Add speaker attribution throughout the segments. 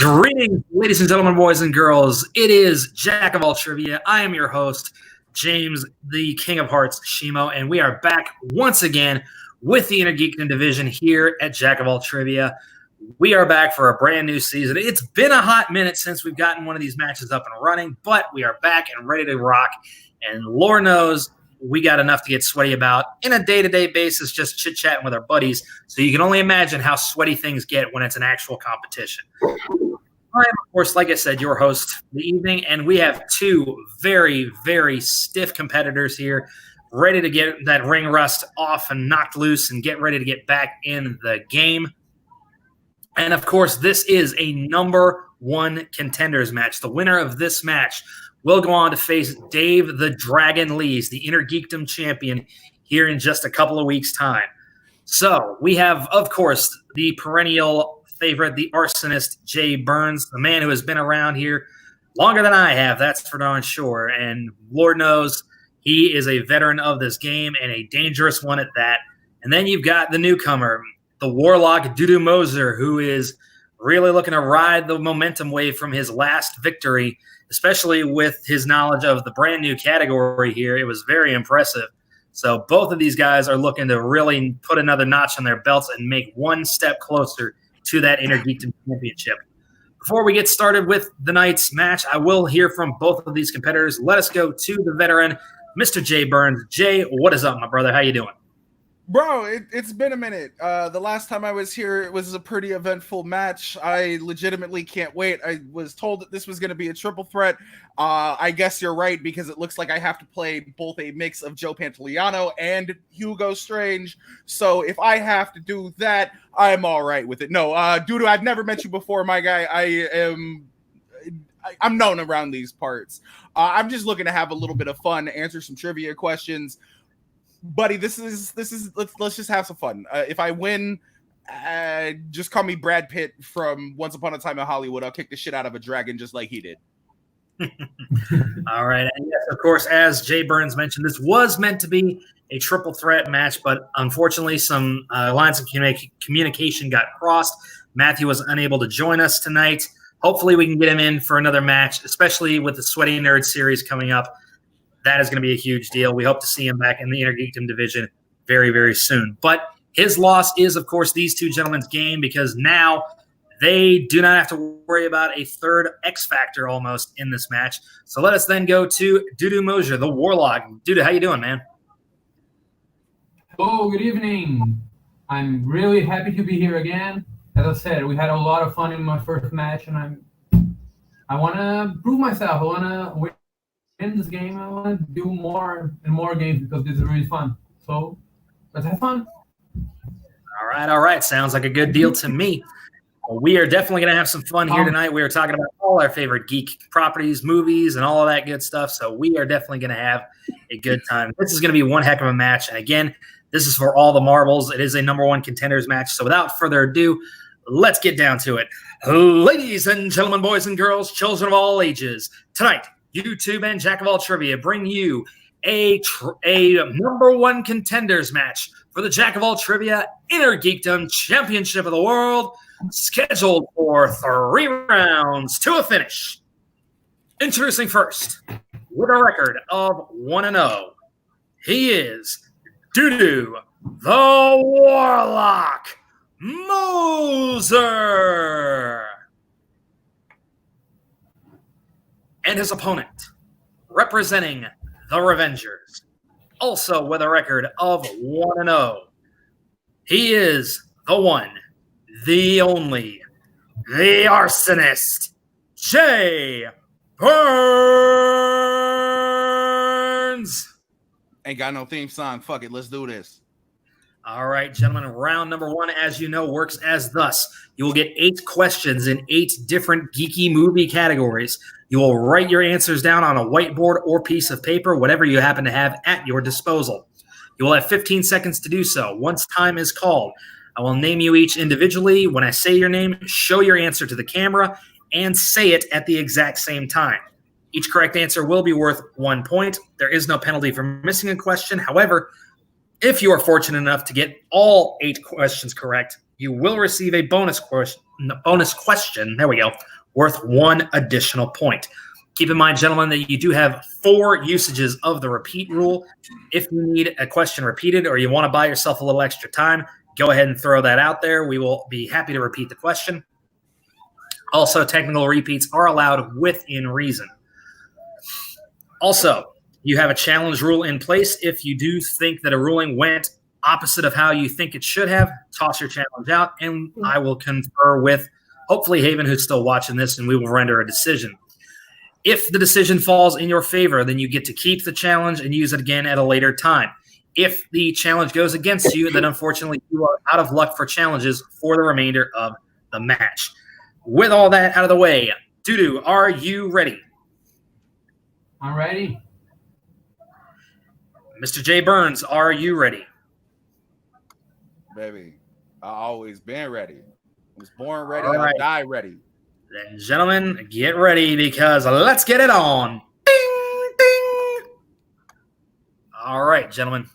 Speaker 1: Greetings, ladies and gentlemen, boys and girls. It is Jack of All Trivia. I am your host, James, the King of Hearts, Shimo, and we are back once again with the Inner Geekdom division here at Jack of All Trivia. We are back for a brand new season. It's been a hot minute since we've gotten one of these matches up and running, but we are back and ready to rock. And Lord knows we got enough to get sweaty about in a day-to-day basis, just chit-chatting with our buddies. So you can only imagine how sweaty things get when it's an actual competition. I am, of course, like I said, your host for the evening, and we have two very, very stiff competitors here ready to get that ring rust off and knocked loose and get ready to get back in the game. And, of course, this is a number one contenders match. The winner of this match will go on to face Dave the Dragon Lees, the Inner Geekdom champion, here in just a couple of weeks' time. So we have, of course, the perennial favorite, the arsonist, Jay Burns, the man who has been around here longer than I have, that's for darn sure. And Lord knows he is a veteran of this game and a dangerous one at that. And then you've got the newcomer, the Warlock, Dudu Moser, who is really looking to ride the momentum wave from his last victory, especially with his knowledge of the brand new category here. It was very impressive. So both of these guys are looking to really put another notch on their belts and make one step closer to that Inner Geekdom Championship. Before we get started with the night's match, I will hear from both of these competitors. Let us go to the veteran, Mr. Jay Burns. Jay, what is up, my brother? How you doing?
Speaker 2: Bro, it's been a minute. The last time I was here, it was a pretty eventful match. I legitimately can't wait. I was told that this was going to be a triple threat. I guess you're right, because it looks like I have to play both a mix of Joe Pantoliano and Hugo Strange. So if I have to do that, I'm all right with it. No, Dudu, I've never met you before, my guy. I'm known around these parts. I'm just looking to have a little bit of fun, answer some trivia questions. Buddy, this is let's just have some fun. If I win, just call me Brad Pitt from Once Upon a Time in Hollywood. I'll kick the shit out of a dragon just like he did.
Speaker 1: All right. And yes, of course, as Jay Burns mentioned, this was meant to be a triple threat match, but unfortunately some lines of communication got crossed. Matthew was unable to join us tonight. Hopefully we can get him in for another match, especially with the Sweaty Nerd series coming up. That is going to be a huge deal. We hope to see him back in the Inner Geekdom division very, very soon. But his loss is, of course, these two gentlemen's game, because now they do not have to worry about a third X Factor almost in this match. So let us then go to Dudu Moser, the Warlock. Dudu, how you doing, man?
Speaker 3: Oh, good evening. I'm really happy to be here again. As I said, we had a lot of fun in my first match, and I want to prove myself. I want to win in this game. I want to do more and more games because this is really fun. So let's have fun.
Speaker 1: All right. Sounds like a good deal to me. Well, we are definitely going to have some fun here tonight. We are talking about all our favorite geek properties, movies, and all of that good stuff. So we are definitely going to have a good time. This is going to be one heck of a match. And again, this is for all the marbles. It is a number one contenders match. So without further ado, let's get down to it. Ladies and gentlemen, boys and girls, children of all ages, tonight, YouTube and Jack of All Trivia bring you a number one contenders match for the Jack of All Trivia Inner Geekdom Championship of the World, scheduled for 3 rounds to a finish. Introducing first, with a record of 1-0, he is Dudu the Warlock Moser. And his opponent, representing the Revengers, also with a record of 1-0. He is the one, the only, the arsonist, Jay Burns.
Speaker 2: Ain't got no theme song. Fuck it. Let's do this.
Speaker 1: All right, gentlemen, round number 1, as you know, works as thus. You will get 8 questions in 8 different geeky movie categories. You will write your answers down on a whiteboard or piece of paper, whatever you happen to have at your disposal. You will have 15 seconds to do so. Once time is called, I will name you each individually. When I say your name, show your answer to the camera and say it at the exact same time. Each correct answer will be worth 1 point. There is no penalty for missing a question. However, if you are fortunate enough to get all 8 questions correct, you will receive a bonus question. There we go. Worth 1 additional point. Keep in mind, gentlemen, that you do have 4 usages of the repeat rule. If you need a question repeated or you want to buy yourself a little extra time, go ahead and throw that out there. We will be happy to repeat the question. Also, technical repeats are allowed within reason. Also, you have a challenge rule in place. If you do think that a ruling went opposite of how you think it should have, toss your challenge out, and I will confer with, hopefully, Haven, who's still watching this, and we will render a decision. If the decision falls in your favor, then you get to keep the challenge and use it again at a later time. If the challenge goes against you, then unfortunately you are out of luck for challenges for the remainder of the match. With all that out of the way, Dudu, are you ready?
Speaker 3: I'm ready.
Speaker 1: Mr. J. Burns, are you ready?
Speaker 2: Baby, I always been ready. I was born ready.
Speaker 1: All right.
Speaker 2: I'll die ready.
Speaker 1: Then, gentlemen, get ready because let's get it on. Ding, ding. All right, gentlemen.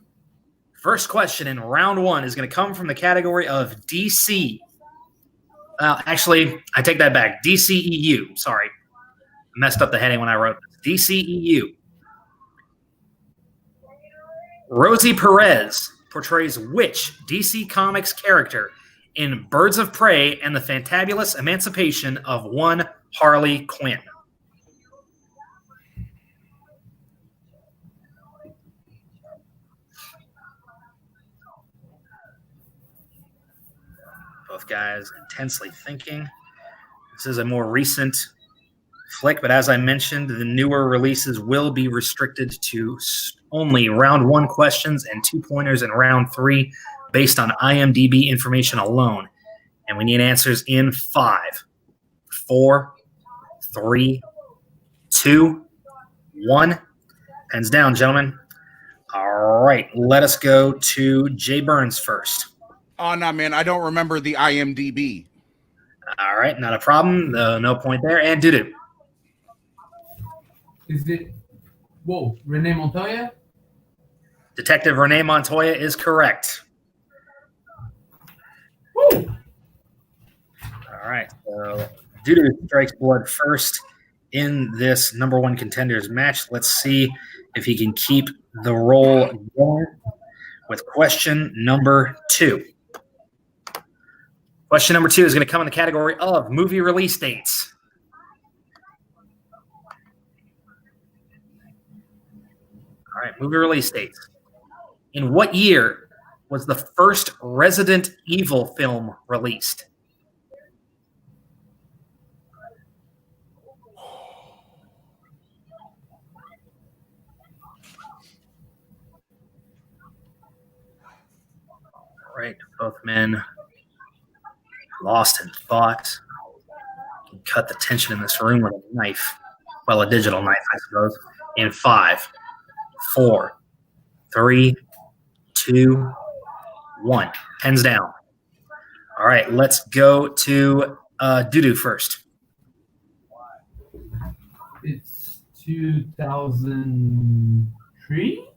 Speaker 1: First question in round 1 is going to come from the category of DC. Actually, I take that back. DCEU. Sorry. I messed up the heading when I wrote this. DCEU. Rosie Perez portrays which DC Comics character in Birds of Prey and the Fantabulous Emancipation of One Harley Quinn? Both guys intensely thinking. This is a more recent flick, but as I mentioned, the newer releases will be restricted to only round 1 questions and 2 pointers in round 3 based on IMDb information alone. And we need answers in 5, 4, 3, 2, 1. Pens down, gentlemen. All right, let us go to Jay Burns first.
Speaker 2: Oh, no, man. I don't remember the IMDb.
Speaker 1: All right, not a problem. No point there. And Dudu.
Speaker 3: Is it? Whoa, Renee Montoya?
Speaker 1: Detective Renee Montoya is correct.
Speaker 3: Woo!
Speaker 1: All right, so Dudu strikes blood first in this number 1 contenders match. Let's see if he can keep the roll going with question number 2. Question number 2 is going to come in the category of movie release dates. All right, movie release dates. In what year was the first Resident Evil film released? All right, both men lost in thought. You can cut the tension in this room with a knife. Well, a digital knife, I suppose. In 5, 4, 3, 2, 1. Pens down. All right, let's go to Dudu first.
Speaker 3: It's 2003?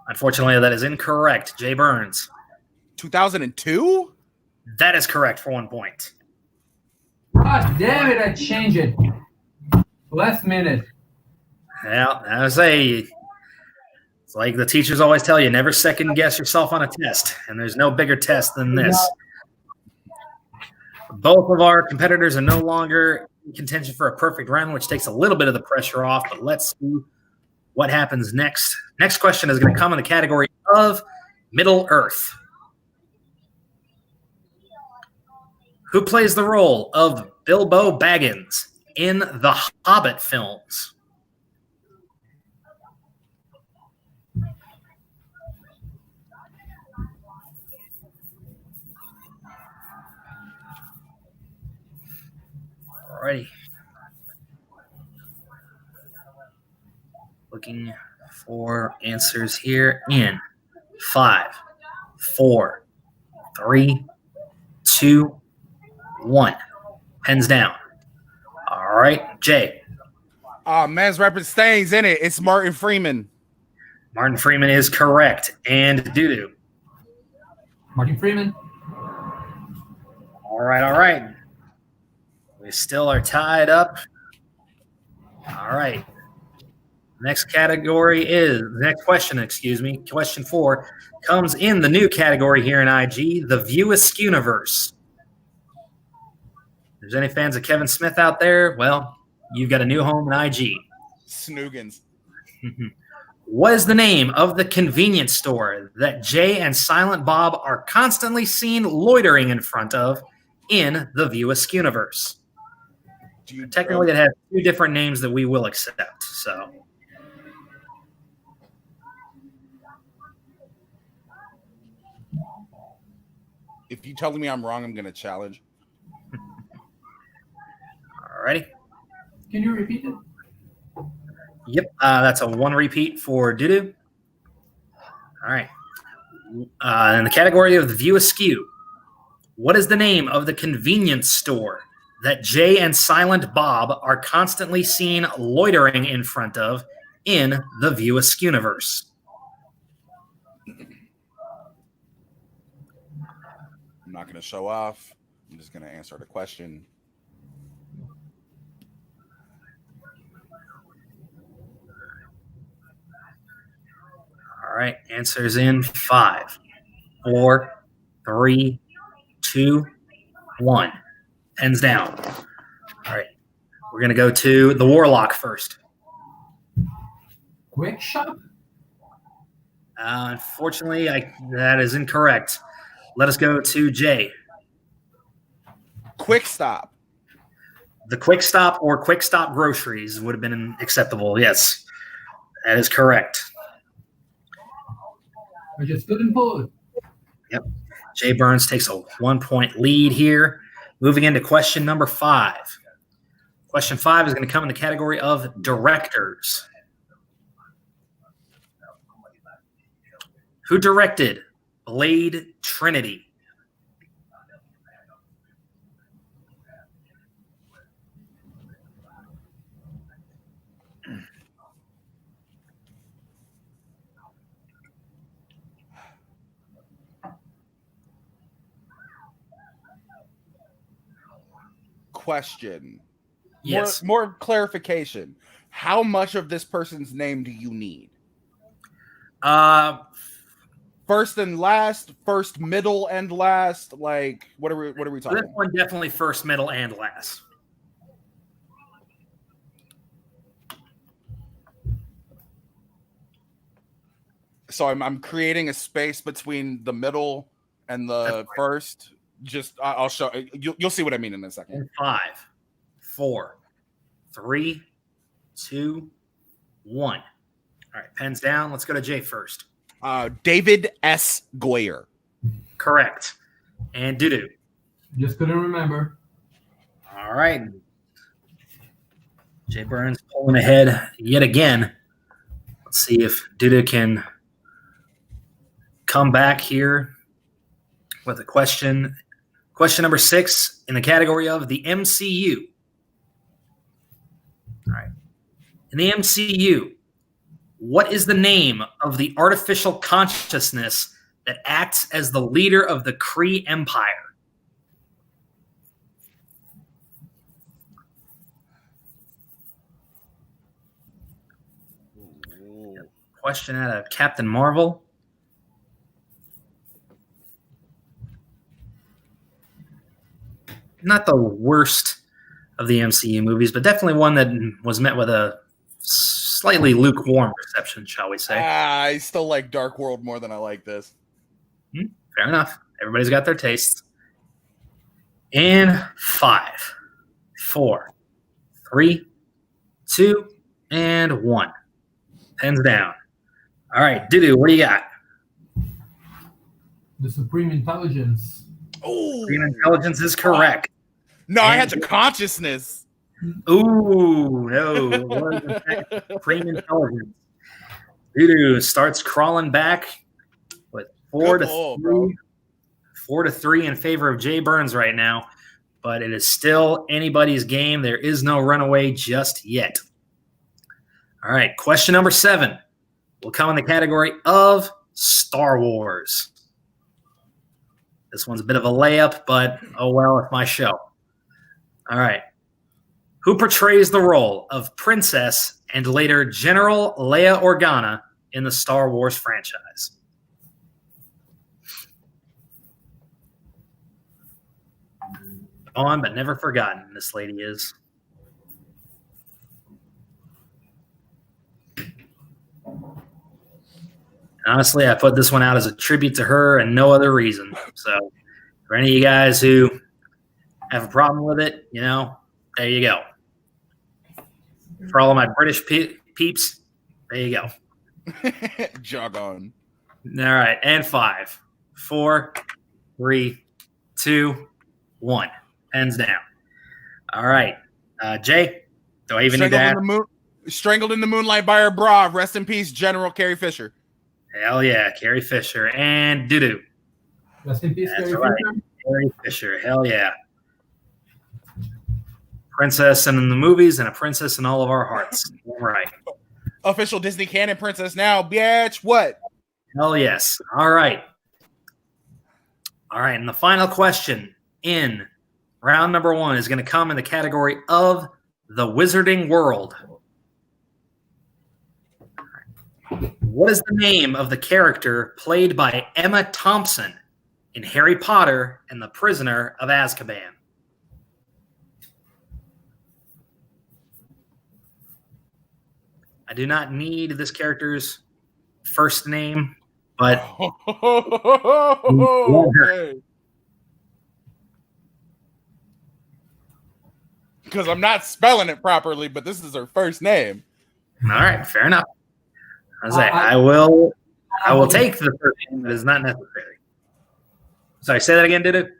Speaker 1: Unfortunately, that is incorrect. Jay Burns.
Speaker 2: 2002?
Speaker 1: That is correct for 1 point.
Speaker 3: God damn it, I changed it. Last minute.
Speaker 1: Well, I would say it's like the teachers always tell you, never second guess yourself on a test, and there's no bigger test than this. Both of our competitors are no longer in contention for a perfect round, which takes a little bit of the pressure off, but let's see what happens next. Next question is going to come in the category of Middle Earth. Who plays the role of Bilbo Baggins in the Hobbit films? Alrighty. Looking for answers here in 5, 4, 3, 2, 1. Pens down. All right, Jay.
Speaker 2: Man's rapping stains in it. It's Martin Freeman.
Speaker 1: Martin Freeman is correct. And Dudu.
Speaker 3: Martin Freeman?
Speaker 1: All right. We still are tied up. All right. Next question, question 4, comes in the new category here in IG, the View Askewniverse. If there's any fans of Kevin Smith out there, well, you've got a new home in IG.
Speaker 2: Snoogans.
Speaker 1: What is the name of the convenience store that Jay and Silent Bob are constantly seen loitering in front of in the View Askewniverse? Technically, it has 2 different names that we will accept, so...
Speaker 2: If you tell me I'm wrong, I'm going to challenge.
Speaker 1: Alrighty.
Speaker 3: Can you repeat it?
Speaker 1: Yep, that's a 1 repeat for Dudu. All right. In the category of the View Askew, what is the name of the convenience store that Jay and Silent Bob are constantly seen loitering in front of in the View Askewniverse?
Speaker 2: I'm not going to show off. I'm just going to answer the question.
Speaker 1: All right, answers in 5, 4, 3, 2, 1. Pens down. All right, we're going to go to the Warlock first.
Speaker 3: Quick Shop?
Speaker 1: Unfortunately, that is incorrect. Let us go to Jay.
Speaker 2: Quick Stop.
Speaker 1: The Quick Stop or Quick Stop Groceries would have been acceptable. Yes, that is correct.
Speaker 3: I just couldn't pull it.
Speaker 1: Yep. Jay Burns takes a 1-point lead here. Moving into question number 5. Question 5 is going to come in the category of directors. Who directed Blade Trinity?
Speaker 2: Question.
Speaker 1: Yes.
Speaker 2: More clarification. How much of this person's name do you need? First and last, first, middle, and last. Like, what are we talking?
Speaker 1: This one definitely first, middle, and last.
Speaker 2: So I'm creating a space between the middle and the first. Just I'll show you'll see what I mean in a second.
Speaker 1: 5, 4, 3, 2, 1. All right, pens down. Let's go to Jay first.
Speaker 2: David S. Goyer.
Speaker 1: Correct. And Dudu.
Speaker 3: Just couldn't remember.
Speaker 1: All right. Jay Burns pulling ahead yet again. Let's see if Dudu can come back here with a question. Question number 6 in the category of the MCU. All right. In the MCU, what is the name of the artificial consciousness that acts as the leader of the Kree Empire? Question out of Captain Marvel. Not the worst of the MCU movies, but definitely one that was met with a slightly lukewarm reception, shall we say.
Speaker 2: I still like Dark World more than I like this.
Speaker 1: Fair enough. Everybody's got their tastes. And 5, 4, 3, 2, and 1. Pens down. All right, Dudu, what do you got?
Speaker 3: The Supreme Intelligence.
Speaker 2: Oh,
Speaker 1: Supreme Intelligence is correct.
Speaker 2: No, I had the consciousness.
Speaker 1: Ooh, no. Supreme Intelligence. Dudu starts crawling back with 4 to 3 in favor of Jay Burns right now. But it is still anybody's game. There is no runaway just yet. All right, question number 7 will come in the category of Star Wars. This one's a bit of a layup, but oh well, it's my show. All right. Who portrays the role of Princess and later General Leia Organa in the Star Wars franchise? On but never forgotten, this lady is. Honestly, I put this one out as a tribute to her and no other reason. So for any of you guys who have a problem with it, there you go. For all of my British peeps, there you go.
Speaker 2: Jog on.
Speaker 1: All right, and 5, 4, 3, 2, 1. Hands down. All right, Jay, do I even need to ask?
Speaker 2: Strangled in the moonlight by her bra. Rest in peace, General Carrie Fisher.
Speaker 1: Hell yeah, Carrie Fisher. And doo-doo.
Speaker 3: Rest in peace,
Speaker 1: That's
Speaker 3: Carrie
Speaker 1: right.
Speaker 3: Fisher.
Speaker 1: Carrie Fisher. Hell yeah. Princess in the movies and a princess in all of our hearts. All right.
Speaker 2: Official Disney canon princess now, bitch. What?
Speaker 1: Hell yes. All right. All right. And the final question in round number 1 is going to come in the category of the Wizarding World. What is the name of the character played by Emma Thompson in Harry Potter and the Prisoner of Azkaban? I do not need this character's first name, but
Speaker 2: because I'm not spelling it properly, but this is her first name.
Speaker 1: All right, fair enough. I will take the first name that is not necessary. Sorry, say that again, did it?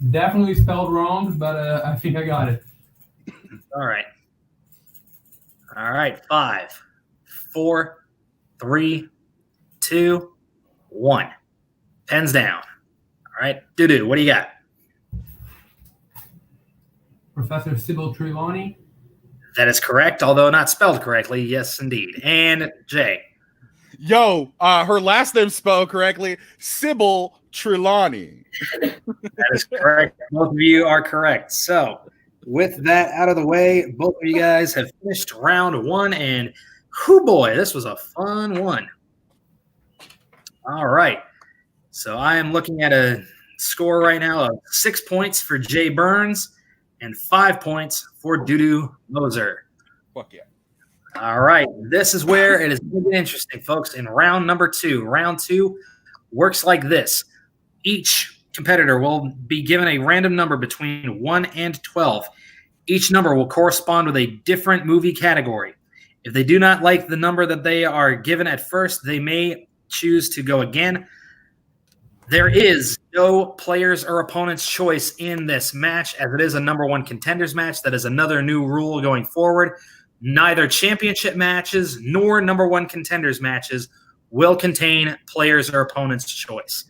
Speaker 3: Definitely spelled wrong, but I think I got it.
Speaker 1: All right. All right, 5, 4, 3, 2, 1. Pens down. All right, doo-doo, what do you got?
Speaker 3: Professor Sybil Trelawney.
Speaker 1: That is correct, although not spelled correctly. Yes, indeed. And Jay.
Speaker 2: Yo, her last name spelled correctly, Sybil Trelawney.
Speaker 1: That is correct. Both of you are correct. So, with that out of the way, both of you guys have finished round 1, and whoo boy, this was a fun one. All right. So I am looking at a score right now of 6 points for Jay Burns and 5 points for Doo-Doo Moser.
Speaker 2: Fuck yeah.
Speaker 1: All right. This is where it is going to get interesting, folks. In round number 2. Round 2 works like this. Each competitor will be given a random number between 1 and 12. Each number will correspond with a different movie category. If they do not like the number that they are given at first, they may choose to go again. There is no players or opponent's choice in this match, as it is a number 1 contenders match. That is another new rule going forward. Neither championship matches nor number 1 contenders matches will contain players or opponent's choice.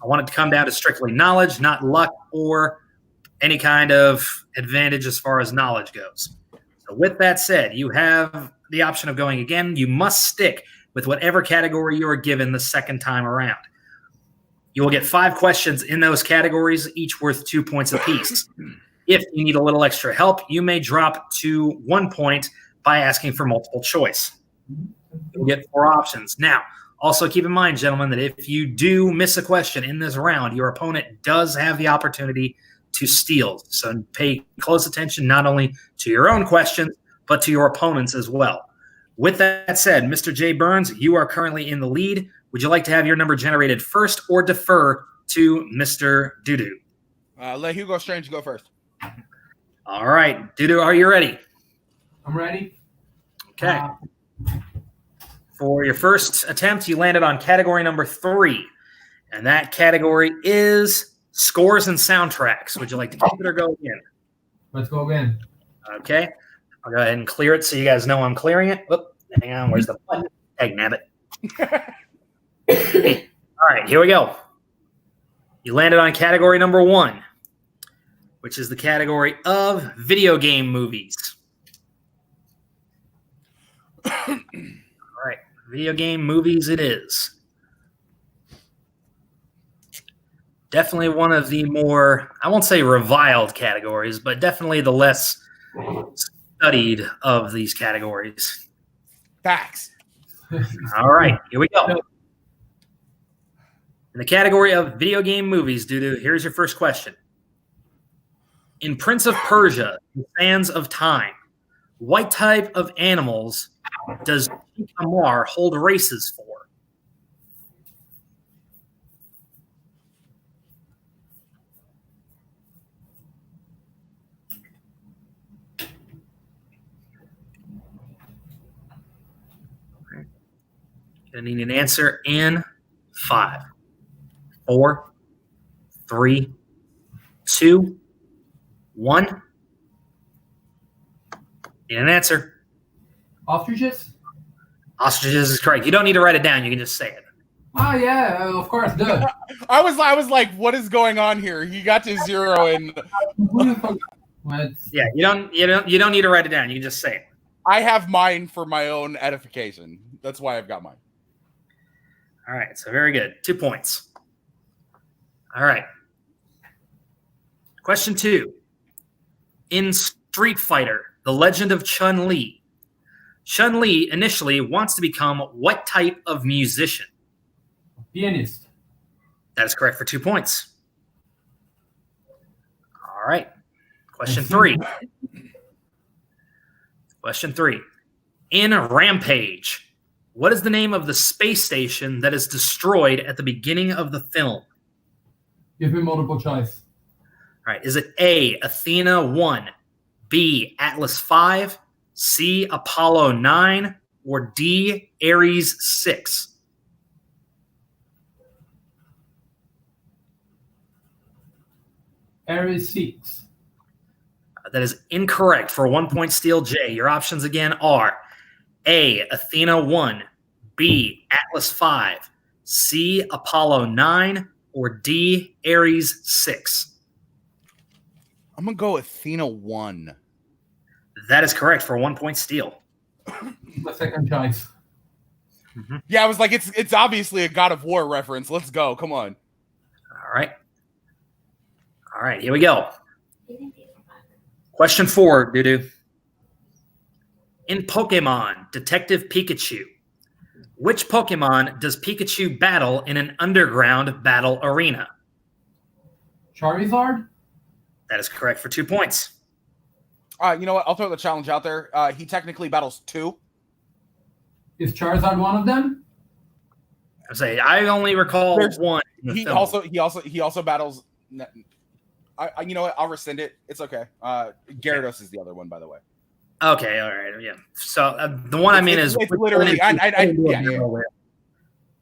Speaker 1: I want it to come down to strictly knowledge, not luck or any kind of advantage as far as knowledge goes. So with that said, you have the option of going again. You must stick with whatever category you are given the second time around. You will get 5 questions in those categories, each worth 2 points apiece. If you need a little extra help, you may drop to 1 point by asking for multiple choice. You'll get 4 options. Now, also keep in mind, gentlemen, that if you do miss a question in this round, your opponent does have the opportunity to steal. So pay close attention not only to your own questions, but to your opponents as well. With that said, Mr. Jay Burns, you are currently in the lead. Would you like to have your number generated first or defer to Mr. Doo-Doo?
Speaker 2: Let Hugo Strange go first.
Speaker 1: All right. Doo-Doo, are you ready?
Speaker 3: I'm ready.
Speaker 1: Okay. For your first attempt, you landed on category number 3. And that category is scores and soundtracks. Would you like to keep it or go again?
Speaker 3: Let's go again.
Speaker 1: Okay. I'll go ahead and clear it so you guys know I'm clearing it. Whoop, hang on. Where's the button? Hey, nabbit. All right, here we go. You landed on category number 1, which is the category of video game movies. All right, video game movies it is. Definitely one of the more, I won't say reviled categories, but definitely the less studied of these categories.
Speaker 2: Facts.
Speaker 1: All right, here we go. In the category of video game movies, Dudu, here's your first question. In Prince of Persia, The Sands of Time, what type of animals does Amar hold races for? Gonna need an answer in 5, 4, 3, 2, 1. Need an answer.
Speaker 3: Ostriches?
Speaker 1: Ostriches is correct. You don't need to write it down. You can just say it.
Speaker 3: Oh yeah, of course. Good.
Speaker 2: I was like, what is going on here? He got to 0 and
Speaker 1: Yeah, you don't need to write it down. You can just say it.
Speaker 2: I have mine for my own edification. That's why I've got mine.
Speaker 1: All right, so very good. 2 points. All right. Question 2. In Street Fighter, The Legend of Chun-Li, Chun-Li initially wants to become what type of musician?
Speaker 3: Pianist.
Speaker 1: That is correct for 2 points. All right. Question 3. Question 3. In Rampage, what is the name of the space station that is destroyed at the beginning of the film?
Speaker 3: Give me multiple choice.
Speaker 1: All right. Is it A, Athena 1, B, Atlas 5, C, Apollo 9, or D, Ares 6?
Speaker 3: Ares 6.
Speaker 1: That is incorrect for 1 point steal, Jay. Your options again are A, Athena 1, B, Atlas 5, C, Apollo 9, or D, Ares 6.
Speaker 2: I'm gonna go Athena 1.
Speaker 1: That is correct for 1 point steal.
Speaker 3: The second choice.
Speaker 1: Mm-hmm.
Speaker 2: Yeah, I was like, it's obviously a God of War reference. Let's go. Come on.
Speaker 1: All right. All right, here we go. Question 4, Dudu. In Pokemon Detective Pikachu, which Pokemon does Pikachu battle in an underground battle arena?
Speaker 3: Charizard?
Speaker 1: That is correct for 2 points.
Speaker 2: You know what? I'll throw the challenge out there. He technically battles 2.
Speaker 3: Is Charizard one of them?
Speaker 1: I only recall one.
Speaker 2: He also battles. You know what? I'll rescind it. It's okay. Gyarados is the other one, by the way.
Speaker 1: Okay, all right, yeah. So the one I mean is
Speaker 2: it's literally.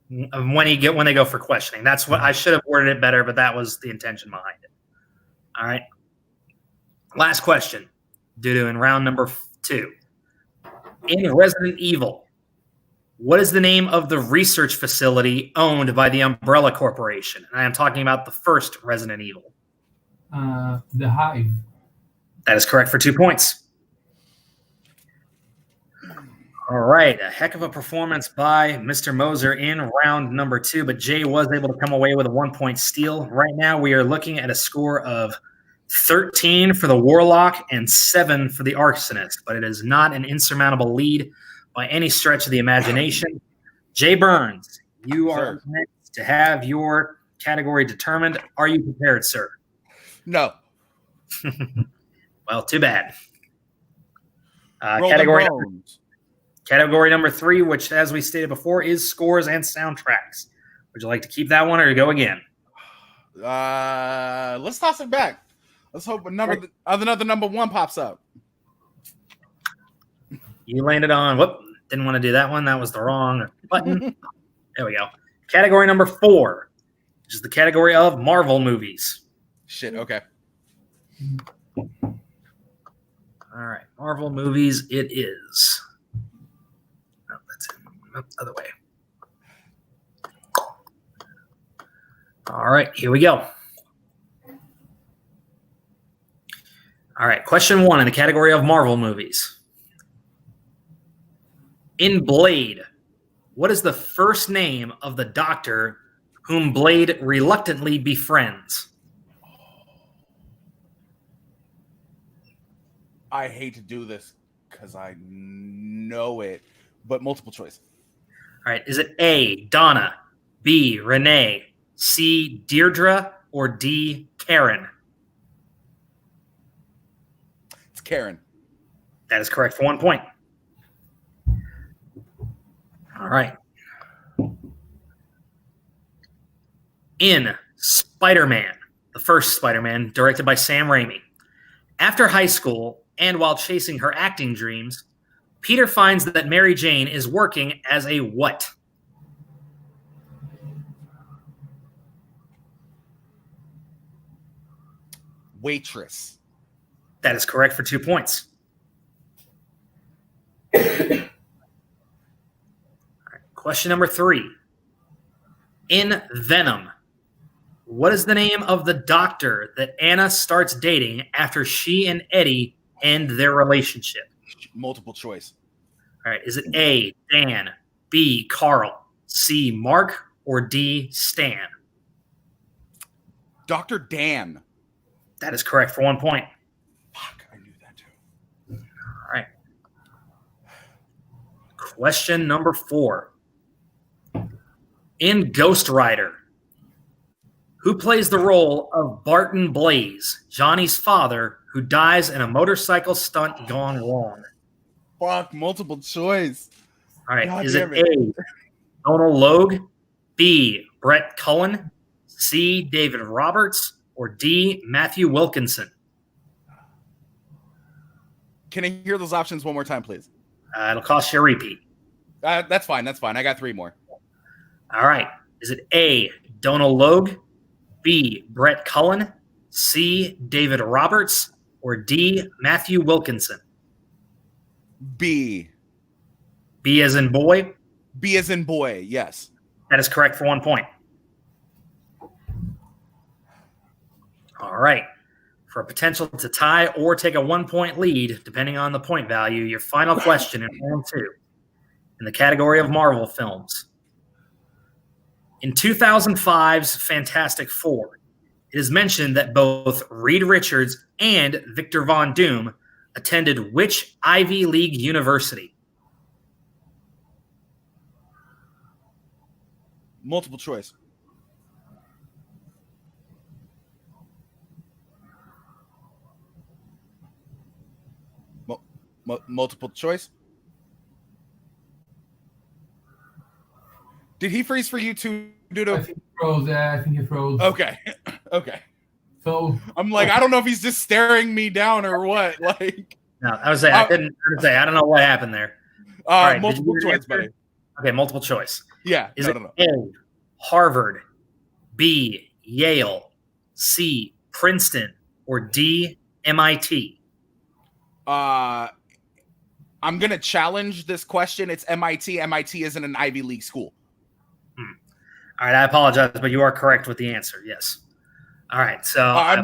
Speaker 1: when they go for questioning. That's what I should have worded it better, but that was the intention behind it. All right. Last question, Dudu, in round number 2. In Resident Evil, what is the name of the research facility owned by the Umbrella Corporation? And I am talking about the first Resident Evil.
Speaker 3: The Hive.
Speaker 1: That is correct for 2 points. All right, a heck of a performance by Mr. Moser in round number 2, but Jay was able to come away with a 1 point steal. Right now, we are looking at a score of 13 for the Warlock and 7 for the Arsonist, but it is not an insurmountable lead by any stretch of the imagination. Jay Burns, you are next to have your category determined. Are you prepared, sir?
Speaker 2: No.
Speaker 1: Well, too bad. Category number 3, which, as we stated before, is scores and soundtracks. Would you like to keep that one or go again?
Speaker 2: Let's toss it back. Let's hope another number 1 pops up.
Speaker 1: You landed on, didn't want to do that one. That was the wrong button. There we go. Category number 4, which is the category of Marvel movies.
Speaker 2: Shit, okay.
Speaker 1: All right, Marvel movies it is. Oh, that's it. Other way. All right, here we go. All right, question 1 in the category of Marvel movies. In Blade, what is the first name of the doctor whom Blade reluctantly befriends?
Speaker 2: I hate to do this because I know it, but multiple choice.
Speaker 1: All right. Is it A, Donna, B, Renee, C, Deirdre, or D, Karen?
Speaker 2: It's Karen.
Speaker 1: That is correct for 1 point. All right. In Spider-Man, the first Spider-Man, directed by Sam Raimi, after high school and while chasing her acting dreams, Peter finds that Mary Jane is working as a what?
Speaker 2: Waitress.
Speaker 1: That is correct for 2 points. Question number 3. In Venom, what is the name of the doctor that Anna starts dating after she and Eddie end their relationship?
Speaker 2: Multiple choice.
Speaker 1: All right. Is it A, Dan, B, Carl, C, Mark, or D, Stan?
Speaker 2: Dr. Dan.
Speaker 1: That is correct for 1 point.
Speaker 2: Fuck, I knew that too.
Speaker 1: All right. Question number 4. In Ghost Rider, who plays the role of Barton Blaze, Johnny's father, who dies in a motorcycle stunt gone wrong?
Speaker 2: Fuck, multiple choice.
Speaker 1: All right.
Speaker 2: God
Speaker 1: Is it
Speaker 2: damn it.
Speaker 1: A, Donald Logue, B, Brett Cullen, C, David Roberts, or D, Matthew Wilkinson?
Speaker 2: Can I hear those options one more time, please?
Speaker 1: It'll cost you a repeat.
Speaker 2: That's fine. That's fine. I got 3 more.
Speaker 1: All right. Is it A, Donald Logue, B, Brett Cullen, C, David Roberts, or D, Matthew Wilkinson?
Speaker 2: B.
Speaker 1: B as in boy?
Speaker 2: B as in boy, yes.
Speaker 1: That is correct for 1 point. All right. For a potential to tie or take a 1 point lead, depending on the point value, your final question in round 2 in the category of Marvel films. In 2005's Fantastic Four, it is mentioned that both Reed Richards and Victor Von Doom attended which Ivy League university?
Speaker 2: Multiple choice. Multiple choice. Did he freeze for you too, Dudo?
Speaker 3: I think he froze. Yeah, I think he froze.
Speaker 2: Okay. Okay.
Speaker 3: So
Speaker 2: I'm like, I don't know if he's just staring me down or what. Like,
Speaker 1: No, I was saying I don't know what happened there. All right,
Speaker 2: multiple choice, buddy.
Speaker 1: Okay, multiple choice.
Speaker 2: Yeah.
Speaker 1: Is it A, Harvard, B, Yale, C, Princeton, or D, MIT?
Speaker 2: I'm gonna challenge this question. It's MIT. MIT isn't an Ivy League school.
Speaker 1: All right, I apologize, but you are correct with the answer. Yes. All right, so
Speaker 2: I'm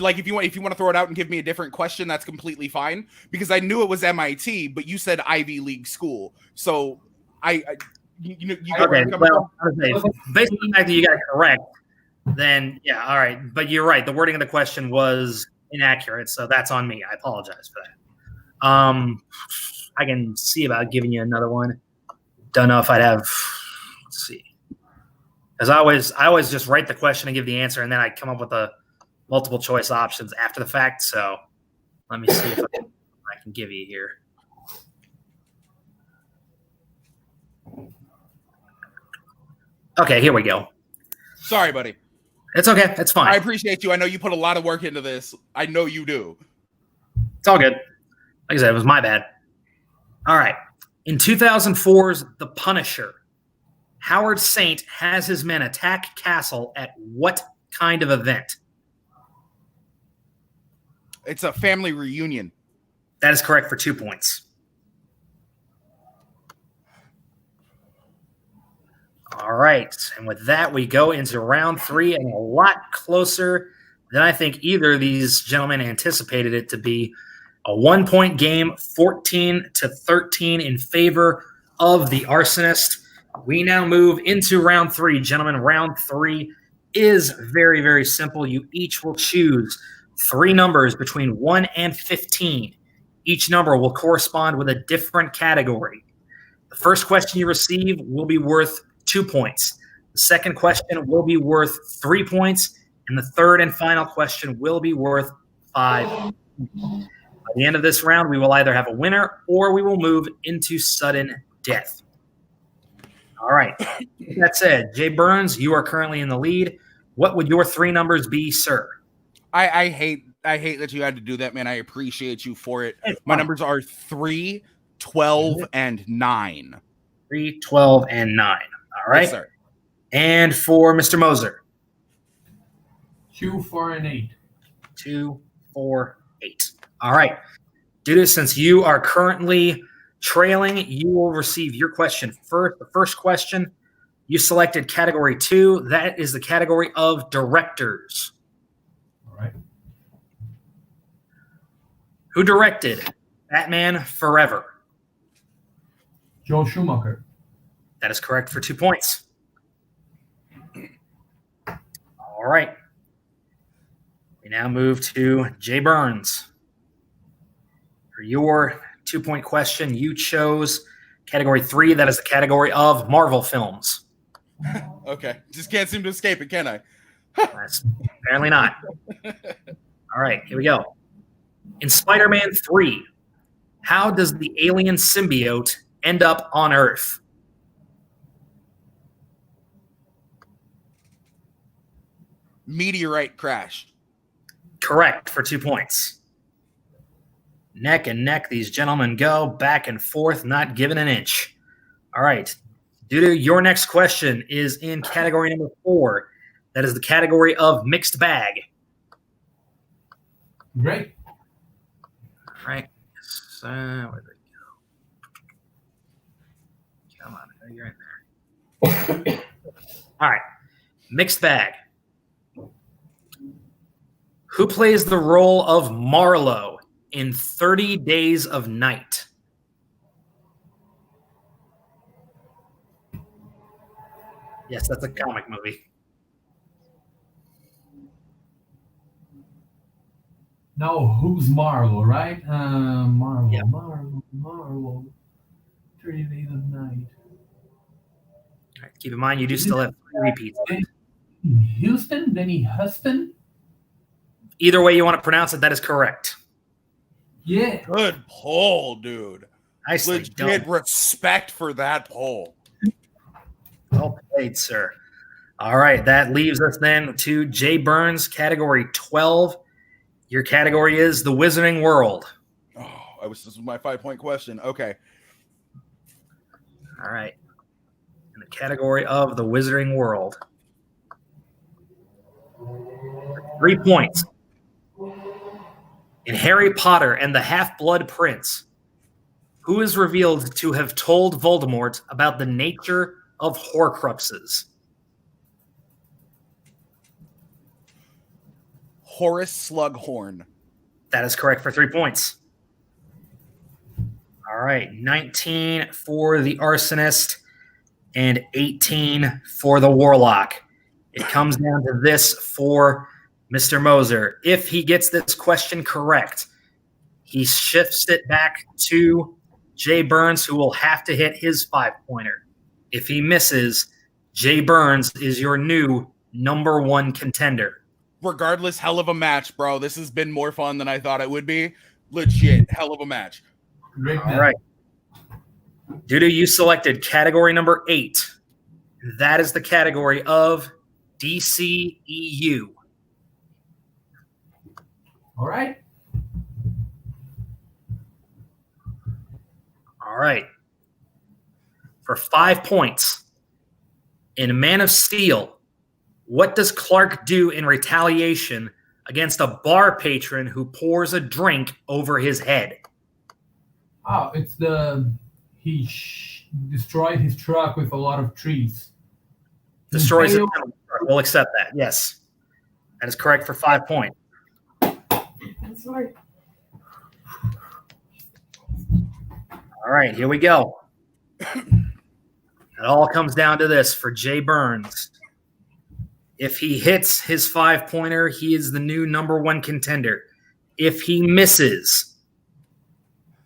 Speaker 2: like, if you want to throw it out and give me a different question, that's completely fine, because I knew it was MIT, but you said Ivy League school, so you got
Speaker 1: okay. Well, based on the fact that you got it correct, then yeah, all right. But you're right. The wording of the question was inaccurate, so that's on me. I apologize for that. I can see about giving you another one. Don't know if I'd have. Let's see, because I always just write the question and give the answer, and then I come up with the multiple choice options after the fact. So let me see if I can give you here. Okay, here we go.
Speaker 2: Sorry, buddy.
Speaker 1: It's okay. It's fine.
Speaker 2: I appreciate you. I know you put a lot of work into this. I know you do.
Speaker 1: It's all good. Like I said, it was my bad. All right. In 2004's The Punisher, Howard Saint has his men attack Castle at what kind of event?
Speaker 2: It's a family reunion.
Speaker 1: That is correct for 2 points. All right. And with that, we go into round 3, and a lot closer than I think either of these gentlemen anticipated it to be. A 1 point game, 14-13 in favor of the Arsonist. We now move into round 3. Gentlemen, round 3 is very, very simple. You each will choose 3 numbers between 1 and 15. Each number will correspond with a different category. The first question you receive will be worth 2 points. The second question will be worth 3 points. And the third and final question will be worth 5 points. By the end of this round, we will either have a winner or we will move into sudden death. All right. With that said, Jay Burns, you are currently in the lead. What would your 3 numbers be, sir?
Speaker 2: I hate that you had to do that, man. I appreciate you for it. My numbers are 3, 12, and 9.
Speaker 1: 3, 12, and 9. All right.
Speaker 2: Yes, sir.
Speaker 1: And for Mr. Moser?
Speaker 3: 2, 4, and 8.
Speaker 1: 2, 4, 8. All right. Dude, since you are currently trailing, you will receive your question first. The first question, you selected category 2. That is the category of directors.
Speaker 3: All right.
Speaker 1: Who directed Batman Forever?
Speaker 3: Joe Schumacher.
Speaker 1: That is correct for 2 points. All right. We now move to Jay Burns. For your 2-point question, you chose category 3. That is the category of Marvel films.
Speaker 2: Okay. Just can't seem to escape it, can I?
Speaker 1: That's apparently not. All right, here we go. In Spider-Man 3, how does the alien symbiote end up on Earth?
Speaker 2: Meteorite crash.
Speaker 1: Correct for 2 points. Neck and neck, these gentlemen go back and forth, not giving an inch. All right. Dudu, your next question is in category number 4. That is the category of mixed bag.
Speaker 3: Great.
Speaker 1: All right. So, where'd they go? Come on, you're in there. All right. Mixed bag. Who plays the role of Marlowe in 30 Days of Night? Yes, that's a comic movie.
Speaker 3: Now, who's Marlowe, right? Marlowe,
Speaker 1: Yeah.
Speaker 3: Marlowe. 30 Days of Night.
Speaker 1: All right, keep in mind, you do still have 3 repeats.
Speaker 3: Houston? Benny Huston?
Speaker 1: Either way you want to pronounce it, that is correct.
Speaker 3: Yeah.
Speaker 2: Good poll, dude.
Speaker 1: Nicely
Speaker 2: Legit
Speaker 1: done.
Speaker 2: respect for that poll.
Speaker 1: Well played, sir. All right, that leaves us then to Jay Burns, category 12. Your category is the Wizarding World.
Speaker 2: Oh, this was my 5-point question. Okay.
Speaker 1: All right. In the category of the Wizarding World. 3 points. In Harry Potter and the Half-Blood Prince, who is revealed to have told Voldemort about the nature of Horcruxes?
Speaker 2: Horace Slughorn.
Speaker 1: That is correct for 3 points. All right, 19 for the Arsonist and 18 for the Warlock. It comes down to this for Mr. Moser. If he gets this question correct, he shifts it back to Jay Burns, who will have to hit his 5-pointer. If he misses, Jay Burns is your new number 1 contender.
Speaker 2: Regardless, hell of a match, bro. This has been more fun than I thought it would be. Legit, hell of a match.
Speaker 3: Great.
Speaker 1: All right. Dudu, you selected category number 8. That is the category of DCEU.
Speaker 3: All right.
Speaker 1: All right. For 5 points, in Man of Steel, what does Clark do in retaliation against a bar patron who pours a drink over his head?
Speaker 3: Oh, it's he destroyed his truck with a lot of trees.
Speaker 1: Destroys it. We'll accept that. Yes. That is correct for 5 points.
Speaker 3: I'm sorry.
Speaker 1: All right, here we go. It all comes down to this for Jay Burns. If he hits his 5-pointer, he is the new number 1 contender. If he misses,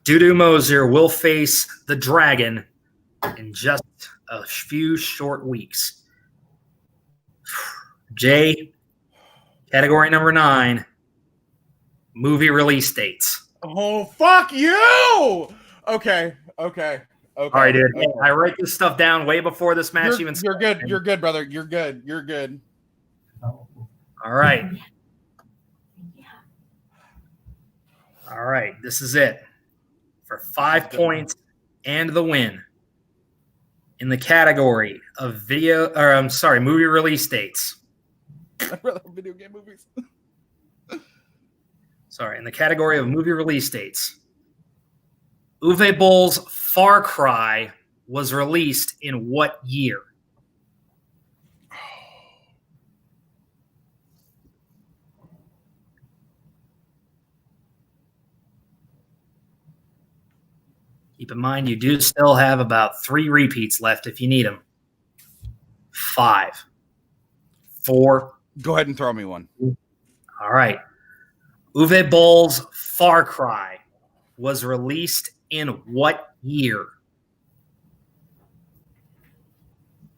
Speaker 1: Dudu Moser will face the Dragon in just a few short weeks. Jay, category number 9, movie release dates.
Speaker 2: Oh, fuck you! Okay.
Speaker 1: All right, dude.
Speaker 2: Okay.
Speaker 1: I write this stuff down way before this match
Speaker 2: You're good. You're good, brother. You're good.
Speaker 1: All right. All right. This is it for 5 points and the win in the category of movie release dates.
Speaker 2: I'd rather have video game movies.
Speaker 1: Sorry, in the category of movie release dates, Uwe Boll's Far Cry was released in what year? Keep in mind, you do still have about 3 repeats left if you need them. 5, 4.
Speaker 2: Go ahead and throw me one.
Speaker 1: All right. Uwe Boll's Far Cry was released in what year?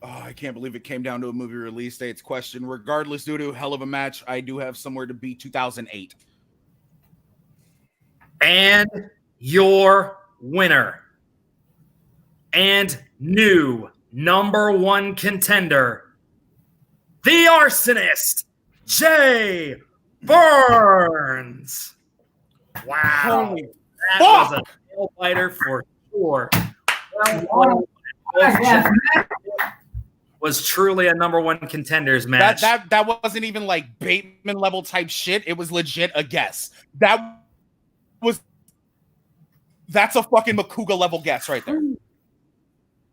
Speaker 2: Oh, I can't believe it came down to a movie release dates question. Regardless, due to a hell of a match, I do have somewhere to be 2008.
Speaker 1: And your winner and new number 1 contender, the Arsonist, Jay Burns. Wow.
Speaker 2: Holy
Speaker 1: that was a nail biter for sure. Was truly a number 1 contenders match.
Speaker 2: That wasn't even like Bateman level type shit. It was legit a guess. That's a fucking Makuga level guess right there.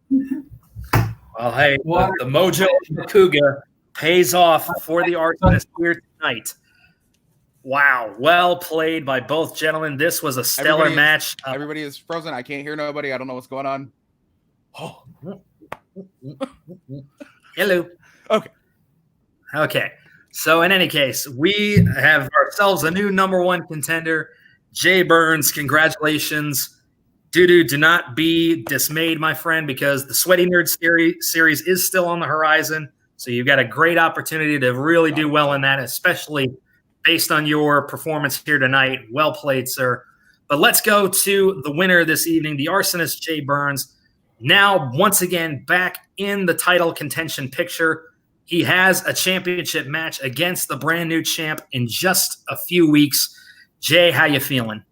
Speaker 1: Well, hey, the mojo of Makuga pays off for the Arsonist here tonight. Wow, well played by both gentlemen. This was a stellar match.
Speaker 2: Everybody is frozen. I can't hear nobody. I don't know what's going on. Oh.
Speaker 1: Hello. Okay. So in any case, we have ourselves a new number 1 contender, Jay Burns. Congratulations. Do not be dismayed, my friend, because the Sweaty Nerd series is still on the horizon. So you've got a great opportunity to really do well in that, especially based on your performance here tonight. Well played, sir. But let's go to the winner this evening, the Arsonist, Jay Burns. Now, once again, back in the title contention picture. He has a championship match against the brand new champ in just a few weeks. Jay, how you feeling?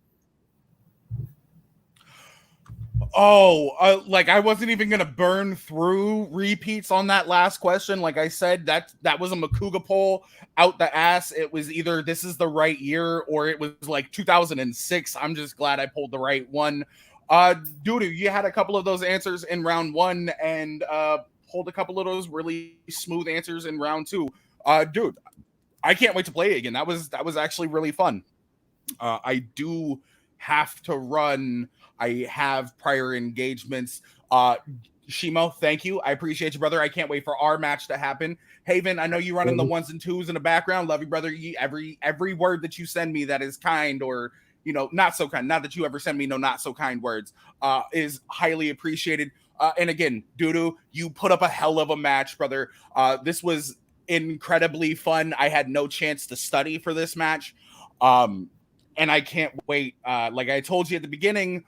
Speaker 2: Oh, like I wasn't even gonna burn through repeats on that last question. Like I said, that was a Makuga poll out the ass. It was either this is the right year or it was like 2006. I'm just glad I pulled the right one. Dudu, you had a couple of those answers in round 1 and pulled a couple of those really smooth answers in round 2. Dude, I can't wait to play it again. That was actually really fun. I do have to run. I have prior engagements. Shimo, thank you. I appreciate you, brother. I can't wait for our match to happen. Haven, I know you running the 1s and 2s in the background. Love you, brother. Every word that you send me that is kind or not so kind, not that you ever send me no not so kind words, is highly appreciated. And again, Dudu, you put up a hell of a match, brother. This was incredibly fun. I had no chance to study for this match. And I can't wait. Like I told you at the beginning,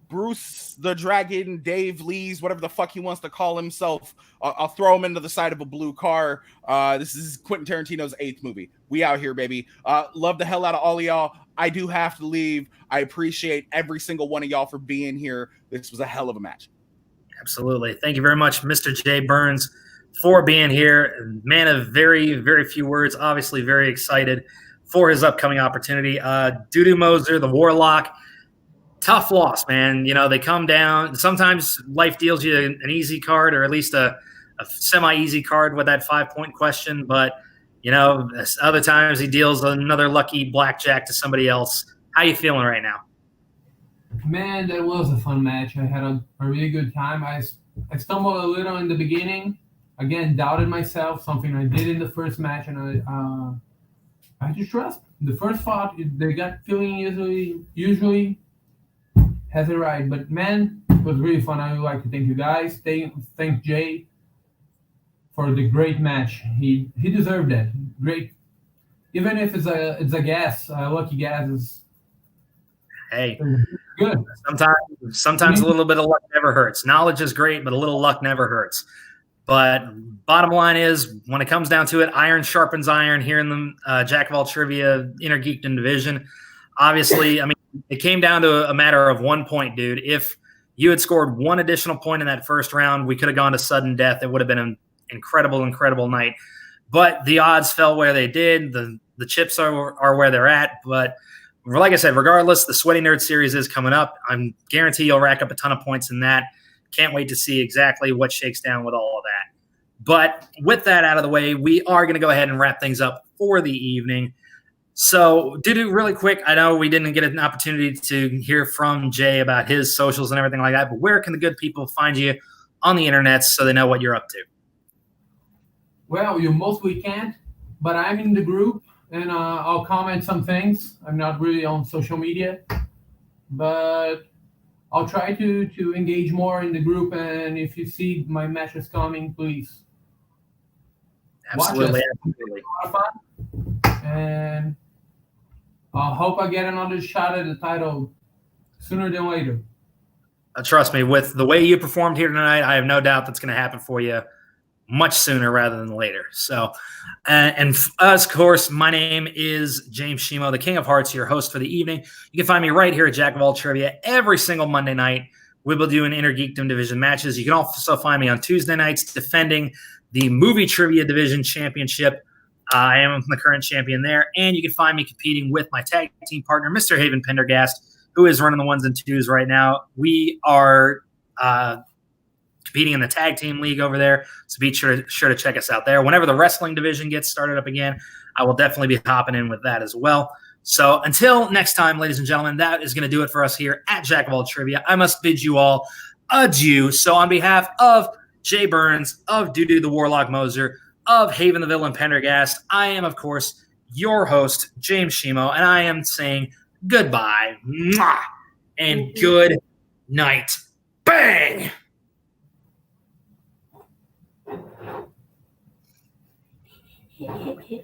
Speaker 2: Bruce the Dragon, Dave Lees, whatever the fuck he wants to call himself, I'll throw him into the side of a blue car. This is Quentin Tarantino's 8th movie. We out here, baby. Love the hell out of all of y'all. I do have to leave. I appreciate every single one of y'all for being here. This was a hell of a match.
Speaker 1: Absolutely. Thank you very much, Mr. Jay Burns, for being here. Man of very, very few words. Obviously very excited for his upcoming opportunity. Dudu Moser, the Warlock. Tough loss, man. They come down. Sometimes life deals you an easy card or at least a semi-easy card with that 5-point question. But, other times he deals another lucky blackjack to somebody else. How you feeling right now?
Speaker 3: Man, that was a fun match. I had a really good time. I stumbled a little in the beginning. Again, doubted myself, something I did in the first match, and I just trust. The first thought, the gut feeling usually has it right. But man, it was really fun. I would like to thank you guys. Thank Jay for the great match. He deserved that. Great. Even if it's a guess, a lucky guess is
Speaker 1: Hey,
Speaker 3: good.
Speaker 1: sometimes a little bit of luck never hurts. Knowledge is great, but a little luck never hurts. But bottom line is, when it comes down to it, iron sharpens iron here in the Jack of all trivia Inner Geekdom division. Obviously, I mean, it came down to a matter of 1 point, dude. If you had scored one additional point in that first round, we could have gone to sudden death. It would have been an incredible night. But the odds fell where they did. The chips are where they're at. But like I said, regardless, the Sweaty Nerd Series is coming up. I'm guarantee you'll rack up a ton of points in that. Can't wait to see exactly what shakes down with all of that. But with that out of the way, we are going to go ahead and wrap things up for the evening. So, do really quick, I know we didn't get an opportunity to hear from Jay about his socials and everything like that, but where can the good people find you on the internet so they know what you're up to?
Speaker 3: Well, you mostly can't, but I'm in the group and I'll comment some things. I'm not really on social media, but I'll try to engage more in the group. And if you see my matches coming, please
Speaker 1: Absolutely.
Speaker 3: watch us. It's a lot of fun. And I hope I get another shot at the title sooner than later.
Speaker 1: Trust me, with the way you performed here tonight, I have no doubt that's going to happen for you much sooner rather than later. So, and of course, my name is James Shimo, the King of Hearts, your host for the evening. You can find me right here at Jack of All Trivia every single Monday night. We'll be doing Inner Geekdom Division matches. You can also find me on Tuesday nights defending the Movie Trivia Division Championship. I am the current champion there. And you can find me competing with my tag team partner, Mr. Haven Pendergast, who is running the 1s and 2s right now. We are competing in the tag team league over there, so be sure to check us out there. Whenever the wrestling division gets started up again, I will definitely be hopping in with that as well. So until next time, ladies and gentlemen, that is going to do it for us here at Jack of All Trivia. I must bid you all adieu. So on behalf of Jay Burns, of Doo the Warlock Moser, of Haven the Villain Pendergast, I am, of course, your host, James Shimo, and I am saying goodbye and good night. Bang!
Speaker 4: Hit.